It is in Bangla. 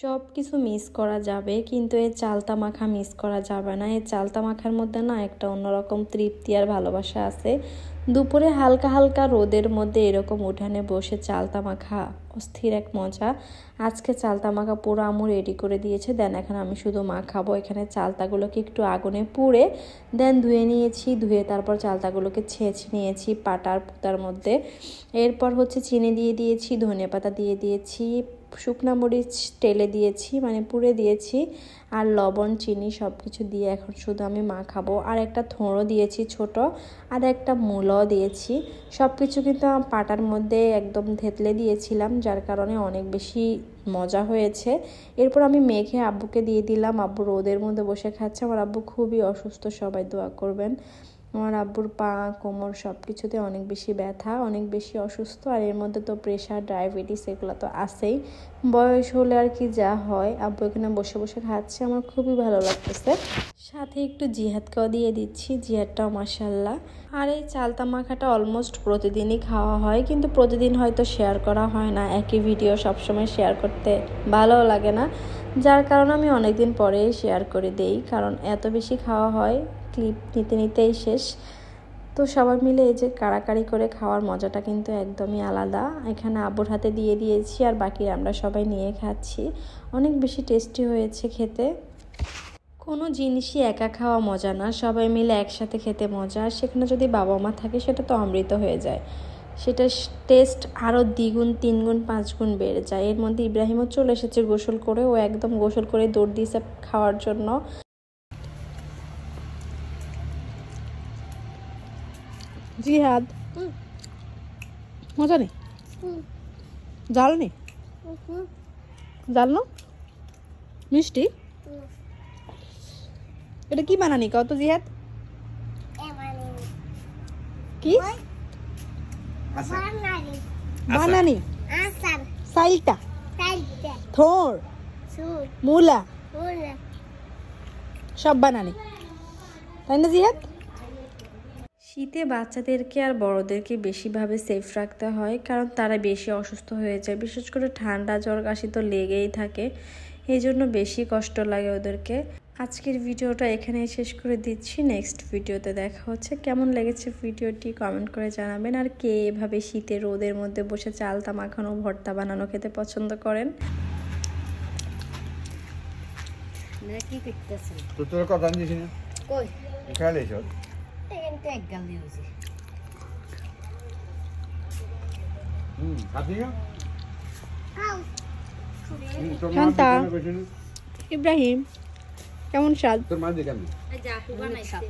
সব কিছু মিস করা যাবে, কিন্তু এই চালতা মাখা মিস করা যাবে না। এই চালতা মাখার মধ্যে না একটা অন্যরকম তৃপ্তি আর ভালোবাসা আছে। দুপুরে হালকা হালকা রোদের মধ্যে এরকম উঠানে বসে চালতা মাখা অস্থির এক মজা। আজকে চালতা মাখা পুরো আম্মু রেডি করে দিয়েছে। দেন এখন আমি শুধু মাখাবো। এখানে চালতাগুলোকে একটু আগুনে পুড়ে দেন ধুয়ে নিয়েছি। ধুয়ে তারপর চালতাগুলোকে ছেঁচে নিয়েছি পাটার পুতার মধ্যে। এরপর হচ্ছে চিনি দিয়ে দিয়েছি, ধনেপাতা দিয়ে দিয়েছি, শুকনা মরিচ তেলে দিয়েছি, মানে পুড়ে দিয়েছি, আর লবণ চিনি সব কিছু দিয়ে এখন শুধু আমি মাখাবো। আর একটা থোড়ও দিয়েছি ছোট, আর একটা মূলও দিয়েছি। সব কিছু কিন্তু আমার পাটার মধ্যে একদম থেতলে দিয়েছিলাম, যার কারণে অনেক বেশি মজা হয়েছে। এরপর আমি মেখে আব্বুকে দিয়ে দিলাম। আব্বু রোদের মধ্যে বসে খাচ্ছে। আমার আব্বু খুবই অসুস্থ, সবাই দোয়া করবেন। আমার আব্বুর পা কোমর সব কিছুতে অনেক বেশি ব্যথা, অনেক বেশি অসুস্থ। আর এর মধ্যে তো প্রেশার ডায়াবেটিস এগুলো তো আছেই। বয়স হলে আর কি যা হয়। আব্বু এখানে বসে বসে খাচ্ছে, আমার খুবই ভালো লাগতেছে। সাথে একটু জিহাদকেও দিয়ে দিচ্ছি, জিহাদটাও মাশাল্লাহ। আর এই চালতা মাখাটা অলমোস্ট প্রতিদিনই খাওয়া হয়, কিন্তু প্রতিদিন হয়তো শেয়ার করা হয় না। একই ভিডিও সবসময় শেয়ার করতে ভালোও লাগে না, যার কারণে আমি অনেকদিন পরে শেয়ার করে দেই, কারণ এত বেশি খাওয়া হয় ক্লিপ নিতে নিতেই শেষ। তো সবাই মিলে এই যে কাড়াকাড়ি করে খাওয়ার মজাটা কিন্তু একদমই আলাদা। এখানে আব্বুর হাতে দিয়ে দিয়েছি, আর বাকি আমরা সবাই নিয়ে খাচ্ছি। অনেক বেশি টেস্টি হয়েছে খেতে। কোনো জিনিসই একা খাওয়া মজা না, সবাই মিলে একসাথে খেতে মজা। আর সেখানে যদি বাবা মা থাকে সেটা তো অমৃত হয়ে যায়, সেটা টেস্ট আরও দ্বিগুণ, তিনগুণ, পাঁচগুণ বেড়ে যায়। এর মধ্যে ইব্রাহিমও চলে এসেছে গোসল করে। ও একদম গোসল করে দৌড় দিয়েছে খাওয়ার জন্য। জিহাদ মজা নেই, জাল নেই, জাল না মিষ্টি। এটা কি বানানি কও তো জিহাদ? কি বানানি? সাইলটা, থোর, মূলা সব বানানি, তাই না জিহাদ? শীতে বাচ্চাদেরকে আর বড়দেরকে বেশিভাবে সেফ রাখতে হয়, কারণ তারা বেশি অসুস্থ হয়ে যায়। বিশেষ করে ঠান্ডা জ্বর কাশি তো লেগেই থাকে, এই জন্য বেশি কষ্ট লাগে ওদেরকে। আজকের ভিডিওটা এখানেই শেষ করে দিচ্ছি। নেক্সট ভিডিওতে দেখা হচ্ছে। কেমন লেগেছে ভিডিওটি কমেন্ট করে জানাবেন। আর কে এভাবে শীতে রোদের মধ্যে বসে চালতা মাখানো, ভর্তা বানানো খেতে পছন্দ করেন। কি করতেছেন? তো তোর কথা জানিস না? কই? খাইলে সব। এখানটা এক গাল দিয়েছি। খাবি না? খাও। শান্তা, ইব্রাহিম কেমন স্বাদ? তোর মা দেখে আমি। যা বানাইছে।